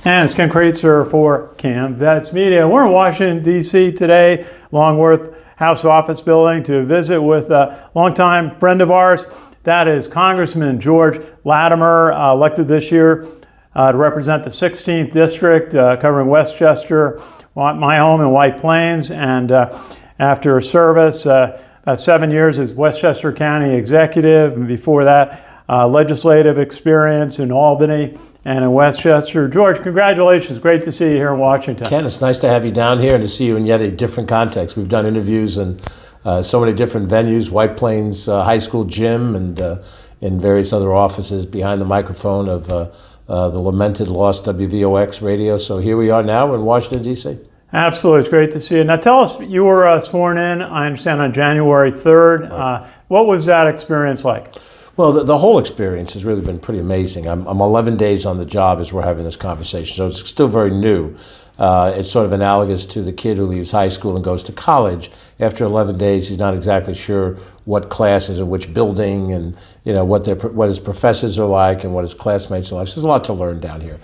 And it's Ken Kraetzer for CaMMVetsMedia. We're in Washington, D.C. today, Longworth House Office Building, to visit with a longtime friend of ours. That is Congressman George Latimer, elected this year to represent the 16th District, covering Westchester, my home in White Plains. And after service, about 7 years as Westchester County Executive, and before that, legislative experience in Albany and in Westchester. George, congratulations. Great to see you here in Washington. Ken, it's nice to have you down here and to see you in yet a different context. We've done interviews in so many different venues, White Plains High School gym, and in various other offices behind the microphone of the lamented lost WVOX radio. So here we are now in Washington, D.C. Absolutely. It's great to see you. Now tell us, you were sworn in, I understand, on January 3rd. Right. What was that experience like? Well, the whole experience has really been pretty amazing. I'm 11 days on the job as we're having this conversation, so it's still very new. It's sort of analogous to the kid who leaves high school and goes to college. After 11 days, he's not exactly sure what classes and which building, and what his professors are like and what his classmates are like. So there's a lot to learn down here.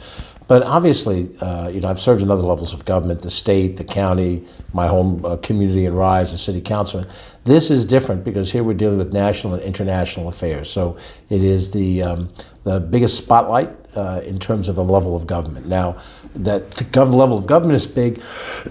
But obviously, I've served in other levels of government, the state, the county, my home community in Rise, the city councilman. This is different because here we're dealing with national and international affairs. So it is the biggest spotlight in terms of a level of government. Now, that the level of government is big.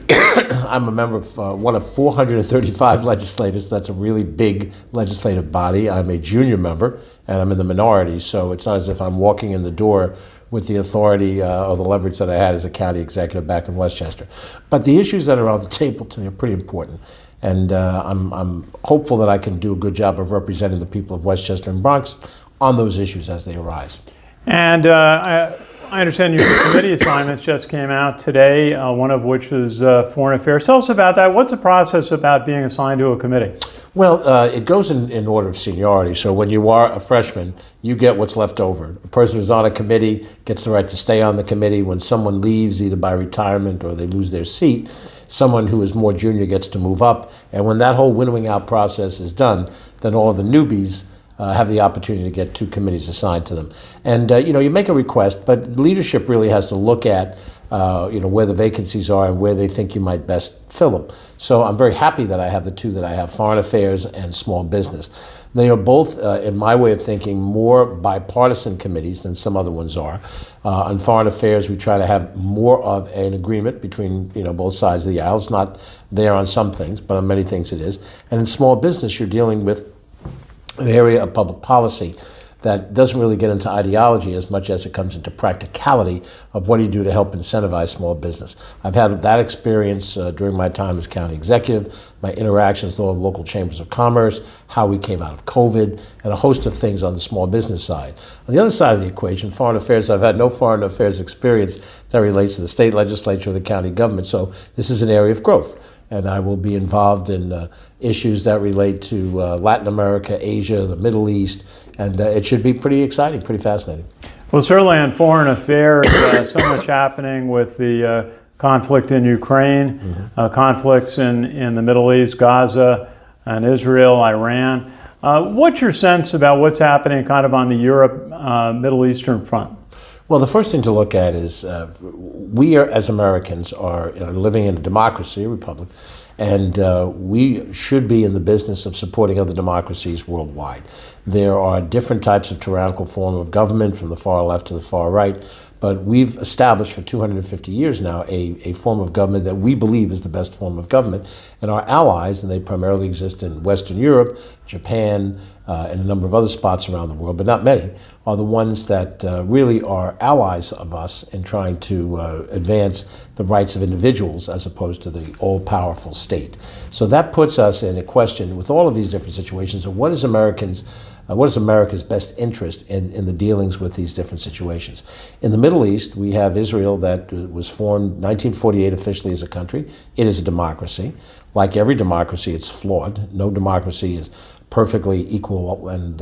I'm a member of one of 435 legislators. That's a really big legislative body. I'm a junior member, and I'm in the minority. So it's not as if I'm walking in the door with the authority or the leverage that I had as a county executive back in Westchester. But the issues that are on the table today are pretty important. And I'm hopeful that I can do a good job of representing the people of Westchester and Bronx on those issues as they arise. And I understand your committee assignments just came out today, one of which is Foreign Affairs. Tell us about that. What's the process about being assigned to a committee? Well, it goes in order of seniority. So when you are a freshman, you get what's left over. A person who's on a committee gets the right to stay on the committee. When someone leaves, either by retirement or they lose their seat, someone who is more junior gets to move up. And when that whole winnowing out process is done, then all of the newbies have the opportunity to get two committees assigned to them. And, you make a request, but leadership really has to look at where the vacancies are and where they think you might best fill them. So I'm very happy that I have the two that I have, Foreign Affairs and Small Business. They are both, in my way of thinking, more bipartisan committees than some other ones are. On Foreign Affairs, we try to have more of an agreement between both sides of the aisle. It's not there on some things, but on many things it is. And in Small Business, you're dealing with an area of public policy that doesn't really get into ideology as much as it comes into practicality of what do you do to help incentivize small business. I've had that experience during my time as county executive, my interactions with all the local chambers of commerce, how we came out of COVID, and a host of things on the small business side. On the other side of the equation, foreign affairs, I've had no foreign affairs experience that relates to the state legislature or the county government, so this is an area of growth. And I will be involved in issues that relate to Latin America, Asia, the Middle East, and it should be pretty exciting, pretty fascinating. Well, certainly on foreign affairs, so much happening with the conflict in Ukraine, conflicts in the Middle East, Gaza, and Israel, Iran. What's your sense about what's happening kind of on the Europe, Middle Eastern front? Well, the first thing to look at is we are, as Americans, are living in a democracy, a republic, and we should be in the business of supporting other democracies worldwide. There are different types of tyrannical form of government from the far left to the far right, but we've established for 250 years now a form of government that we believe is the best form of government. And our allies, and they primarily exist in Western Europe, Japan, and a number of other spots around the world, but not many, are the ones that really are allies of us in trying to advance the rights of individuals as opposed to the all-powerful state. So that puts us in a question with all of these different situations of what is America's best interest in the dealings with these different situations. In the Middle East, we have Israel that was formed 1948 officially as a country. It is a democracy. Like every democracy, it's flawed. No democracy is perfectly equal and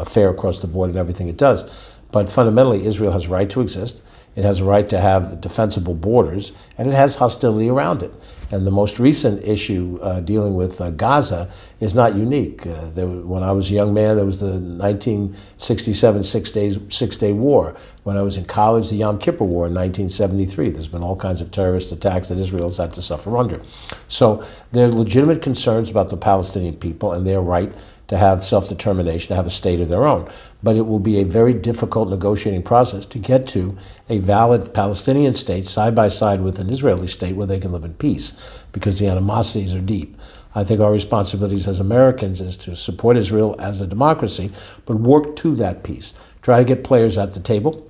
fair across the board in everything it does. But fundamentally, Israel has a right to exist. it has a right to have defensible borders, and it has hostility around it. And the most recent issue dealing with Gaza is not unique. When I was a young man, there was the 1967 Six-Day War. When I was in college, the Yom Kippur War in 1973. There's been all kinds of terrorist attacks that Israel's had to suffer under. So there are legitimate concerns about the Palestinian people and their right to have self-determination, to have a state of their own. But it will be a very difficult negotiating process to get to a valid Palestinian state side by side with an Israeli state where they can live in peace, because the animosities are deep. I think our responsibilities as Americans is to support Israel as a democracy, but work to that peace. Try to get players at the table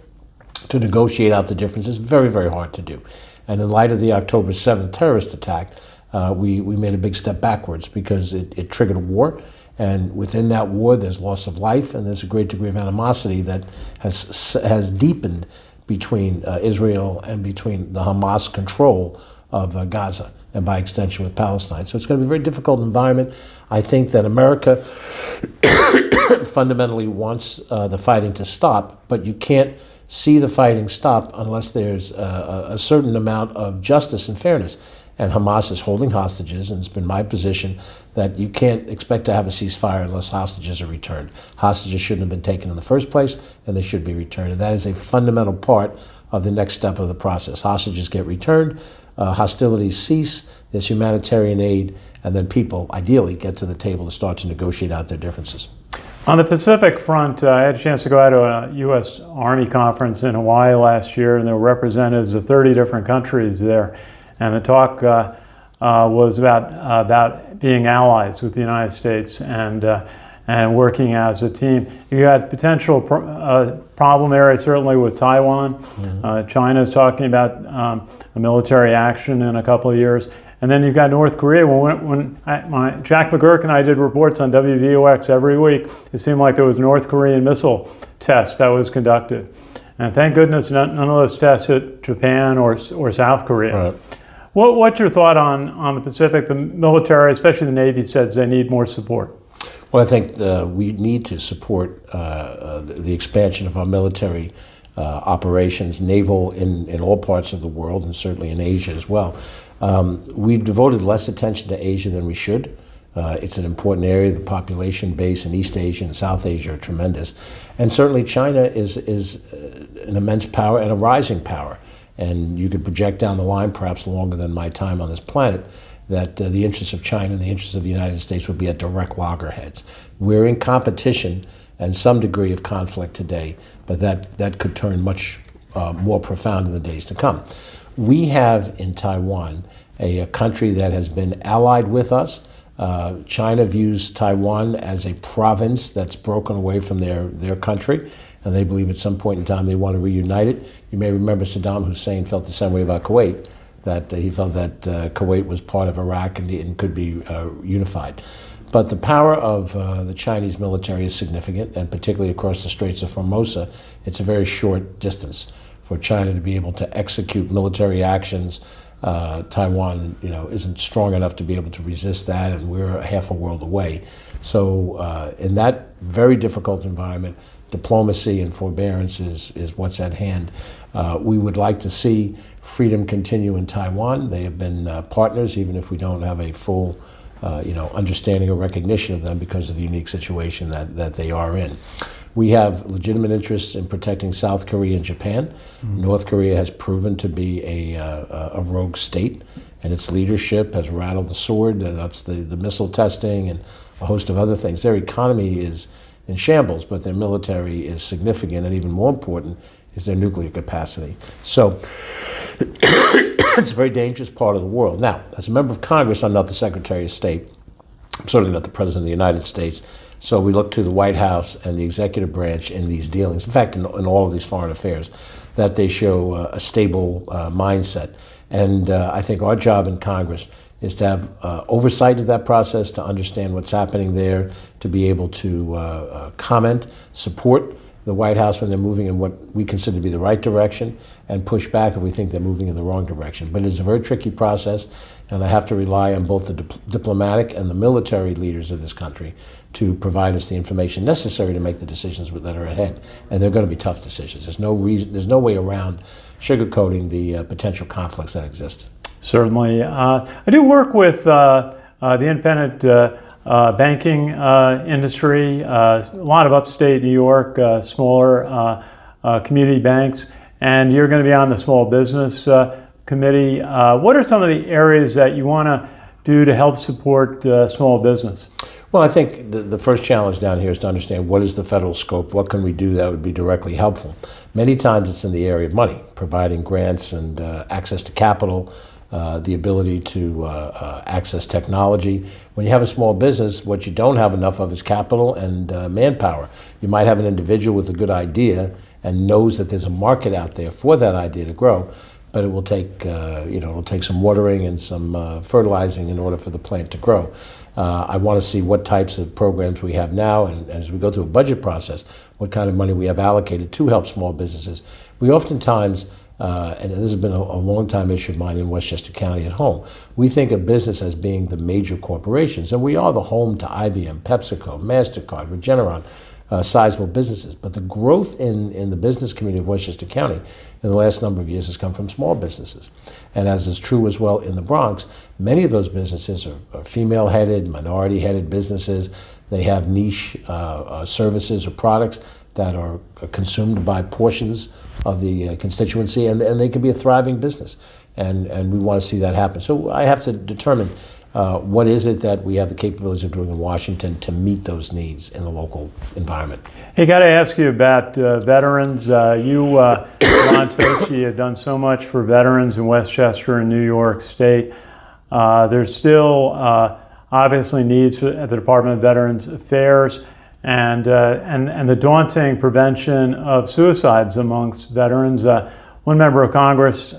to negotiate out the differences. Very, very hard to do. And in light of the October 7th terrorist attack, we made a big step backwards, because it triggered a war. And within that war, there's loss of life, and there's a great degree of animosity that has deepened between Israel and between the Hamas control of Gaza, and by extension with Palestine. So it's going to be a very difficult environment. I think that America fundamentally wants the fighting to stop, but you can't see the fighting stop unless there's a certain amount of justice and fairness. And Hamas is holding hostages, and it's been my position that you can't expect to have a ceasefire unless hostages are returned. Hostages shouldn't have been taken in the first place, and they should be returned. And that is a fundamental part of the next step of the process. Hostages get returned, hostilities cease, there's humanitarian aid, and then people, ideally, get to the table to start to negotiate out their differences. On the Pacific front, I had a chance to go out to a U.S. Army conference in Hawaii last year, and there were representatives of 30 different countries there. And the talk was about being allies with the United States and working as a team. You got potential problem areas certainly with Taiwan. Mm-hmm. China is talking about a military action in a couple of years. And then you've got North Korea. When Jack McGurk and I did reports on WVOX every week, it seemed like there was North Korean missile tests that was conducted. And thank goodness none of those tests hit Japan or South Korea. Right. What's your thought on the Pacific? The military, especially the Navy, says they need more support. Well, I think we need to support the expansion of our military operations, naval in all parts of the world, and certainly in Asia as well. We've devoted less attention to Asia than we should. It's an important area. The population base in East Asia and South Asia are tremendous. And certainly China is an immense power and a rising power. And you could project down the line, perhaps longer than my time on this planet, that the interests of China and the interests of the United States would be at direct loggerheads. We're in competition and some degree of conflict today, but that could turn much more profound in the days to come. We have in Taiwan a country that has been allied with us. China views Taiwan as a province that's broken away from their country, and they believe at some point in time they want to reunite it. You may remember Saddam Hussein felt the same way about Kuwait, that he felt that Kuwait was part of Iraq and could be unified. But the power of the Chinese military is significant, and particularly across the Straits of Formosa, it's a very short distance for China to be able to execute military actions. Taiwan, isn't strong enough to be able to resist that, and we're half a world away. So in that very difficult environment, diplomacy and forbearance is what's at hand. We would like to see freedom continue in Taiwan. They have been partners, even if we don't have a full understanding or recognition of them because of the unique situation that they are in. We have legitimate interests in protecting South Korea and Japan. Mm-hmm. North Korea has proven to be a rogue state, and its leadership has rattled the sword. That's the missile testing and a host of other things. Their economy is in shambles, but their military is significant, and even more important is their nuclear capacity. So it's a very dangerous part of the world. Now, as a member of Congress, I'm not the Secretary of State. I'm certainly not the President of the United States. So we look to the White House and the executive branch in these dealings, in fact, in all of these foreign affairs, that they show a stable mindset. And I think our job in Congress is to have oversight of that process, to understand what's happening there, to be able to comment, support the White House when they're moving in what we consider to be the right direction, and push back if we think they're moving in the wrong direction. But it's a very tricky process, and I have to rely on both the diplomatic and the military leaders of this country to provide us the information necessary to make the decisions that are ahead. And they're going to be tough decisions. There's no way around sugarcoating the potential conflicts that exist. Certainly. I do work with the independent banking industry, a lot of upstate New York, smaller community banks, and you're going to be on the Small Business Committee. What are some of the areas that you want to do to help support small business? Well, I think the first challenge down here is to understand what is the federal scope, what can we do that would be directly helpful. Many times it's in the area of money, providing grants and access to capital, the ability to access technology. When you have a small business, what you don't have enough of is capital and manpower. You might have an individual with a good idea and knows that there's a market out there for that idea to grow, but it will take, it'll take some watering and some fertilizing in order for the plant to grow. I want to see what types of programs we have now, and as we go through a budget process, what kind of money we have allocated to help small businesses. We oftentimes, and this has been a long-time issue of mine in Westchester County at home, we think of business as being the major corporations, and we are the home to IBM, PepsiCo, MasterCard, Regeneron, sizable businesses. But the growth in the business community of Westchester County in the last number of years has come from small businesses. And as is true as well in the Bronx, many of those businesses are female-headed, minority-headed businesses. They have niche services or products that are consumed by portions of the constituency, and they can be a thriving business. And we want to see that happen. So I have to determine what is it that we have the capabilities of doing in Washington to meet those needs in the local environment. Hey, got to ask you about veterans. You, Ron Tochi, have done so much for veterans in Westchester and New York State. There's still obviously needs at the Department of Veterans Affairs, and the daunting prevention of suicides amongst veterans. One member of Congress,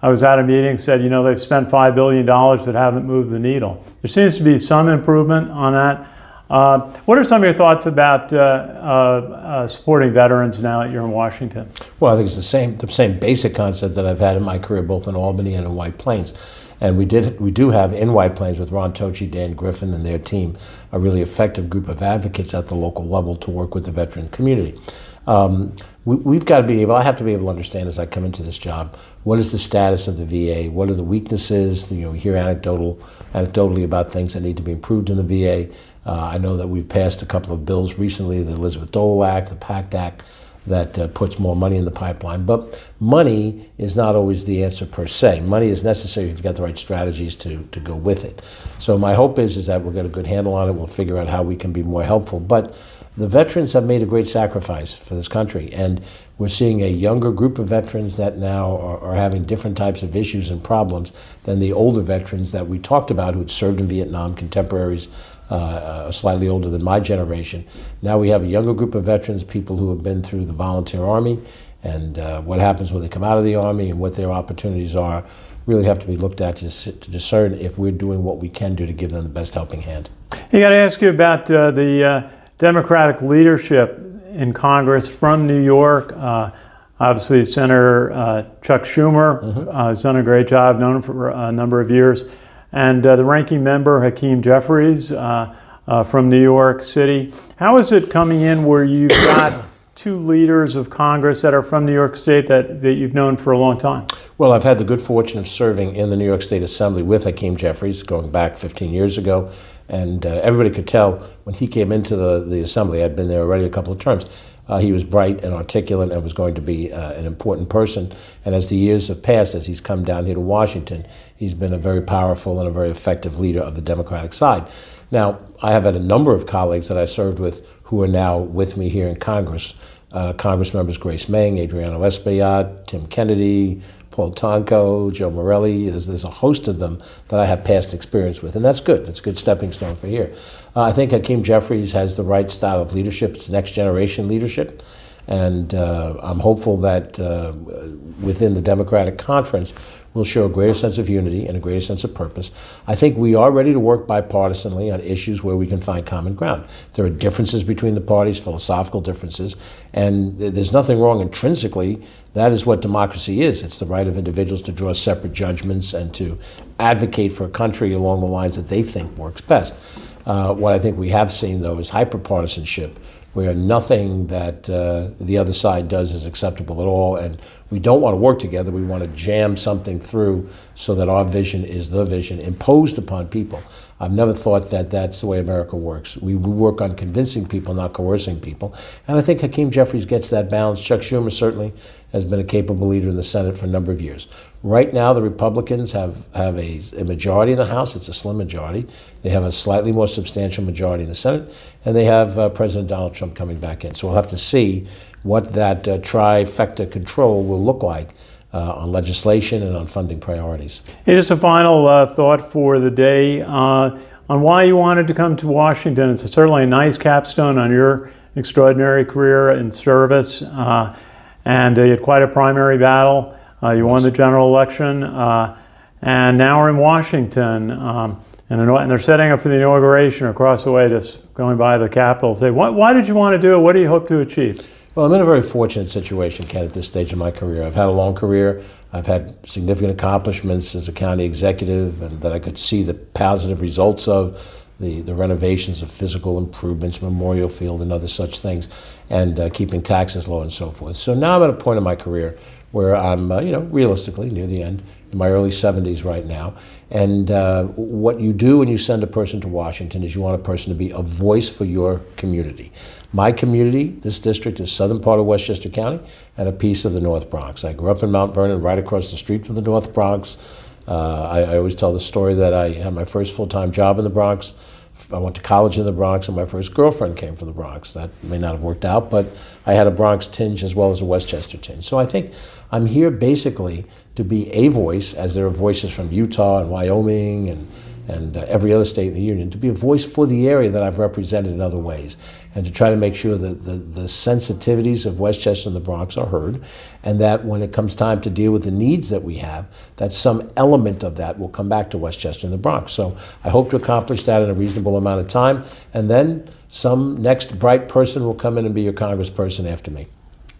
I was at a meeting, said, they've spent $5 billion but haven't moved the needle. There seems to be some improvement on that. What are some of your thoughts about supporting veterans now that you're in Washington? Well, I think it's the same basic concept that I've had in my career, both in Albany and in White Plains. And we do have in White Plains with Ron Tochi, Dan Griffin, and their team, a really effective group of advocates at the local level to work with the veteran community. We've got to be able, I have to be able to understand as I come into this job, what is the status of the VA? What are the weaknesses? We hear anecdotally about things that need to be improved in the VA. I know that we've passed a couple of bills recently, the Elizabeth Dole Act, the PACT Act, that puts more money in the pipeline. But money is not always the answer per se. Money is necessary if you've got the right strategies to go with it. So my hope is that we'll get a good handle on it. We'll figure out how we can be more helpful. But the veterans have made a great sacrifice for this country, and we're seeing a younger group of veterans that now are having different types of issues and problems than the older veterans that we talked about who had served in Vietnam, contemporaries slightly older than my generation. Now we have a younger group of veterans, people who have been through the volunteer Army, and what happens when they come out of the Army and what their opportunities are really have to be looked at to discern if we're doing what we can do to give them the best helping hand. I got to ask you about the Democratic leadership in Congress from New York. Obviously, Senator Chuck Schumer has done a great job, known him for a number of years. And the ranking member, Hakeem Jeffries, from New York City. How is it coming in where you've got two leaders of Congress that are from New York State that you've known for a long time? Well, I've had the good fortune of serving in the New York State Assembly with Hakeem Jeffries going back 15 years ago. And everybody could tell when he came into the Assembly, I'd been there already a couple of terms, he was bright and articulate and was going to be an important person. And as the years have passed, as he's come down here to Washington, he's been a very powerful and a very effective leader of the Democratic side. Now, I have had a number of colleagues that I served with who are now with me here in Congress. Congress members Grace Meng, Adriano Espaillat, Tim Kennedy, Paul Tonko, Joe Morelli. There's a host of them that I have past experience with, and that's good. It's a good stepping stone for here. I think Hakeem Jeffries has the right style of leadership. It's next generation leadership, and I'm hopeful that within the Democratic conference, we'll show a greater sense of unity and a greater sense of purpose. I think we are ready to work bipartisanly on issues where we can find common ground. There are differences between the parties, philosophical differences, and there's nothing wrong intrinsically. That is what democracy is. It's the right of individuals to draw separate judgments and to advocate for a country along the lines that they think works best. What I think we have seen, though, is hyperpartisanship, where nothing that the other side does is acceptable at all, and We don't want to work together. We want to jam something through so that our vision is the vision imposed upon people. I've never thought that that's the way America works. We work on convincing people, not coercing people. And I think Hakeem Jeffries gets that balance. Chuck Schumer certainly has been a capable leader in the Senate for a number of years. Right now, the Republicans have a majority in the House. It's a slim majority. They have a slightly more substantial majority in the Senate, and they have President Donald Trump coming back in. So we'll have to see what that trifecta control will look like on legislation and on funding priorities. Hey, just a final thought for the day on why you wanted to come to Washington. It's certainly a nice capstone on your extraordinary career in service, and you had quite a primary battle. You won the general election, and now we're in Washington, and they're setting up for the inauguration across the way, just going by the Capitol. Say, why did you want to do it? What do you hope to achieve? Well, I'm in a very fortunate situation, Ken, at this stage of my career. I've had a long career. I've had significant accomplishments as a county executive, and that I could see the positive results of the renovations of physical improvements, Memorial Field and other such things, and keeping taxes low and so forth. So now I'm at a point in my career where I'm, realistically near the end, in my early 70s right now. And what you do when you send a person to Washington is you want a person to be a voice for your community. My community, this district, is southern part of Westchester County and a piece of the North Bronx. I grew up in Mount Vernon, right across the street from the North Bronx. I always tell the story that I had my first full-time job in the Bronx. I went to college in the Bronx, and my first girlfriend came from the Bronx. That may not have worked out, but I had a Bronx tinge as well as a Westchester tinge. So I think I'm here basically to be a voice, as there are voices from Utah and Wyoming and every other state in the union, to be a voice for the area that I've represented in other ways, and to try to make sure that the sensitivities of Westchester and the Bronx are heard, and that when it comes time to deal with the needs that we have, that some element of that will come back to Westchester and the Bronx. So I hope to accomplish that in a reasonable amount of time, and then some next bright person will come in and be your congressperson after me.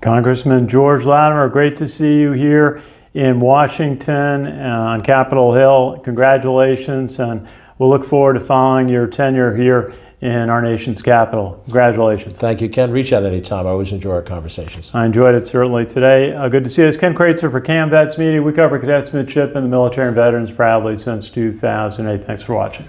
Congressman George Latimer, great to see you here in Washington on Capitol Hill. Congratulations, and we'll look forward to following your tenure here in our nation's capital. Congratulations. Thank you, Ken. Reach out anytime. I always enjoy our conversations. I enjoyed it certainly today. Good to see you. It's Ken Kraetzer for CaMMVetsMedia. We cover cadets, midshipmen, the military, and veterans proudly since 2008. Thanks for watching.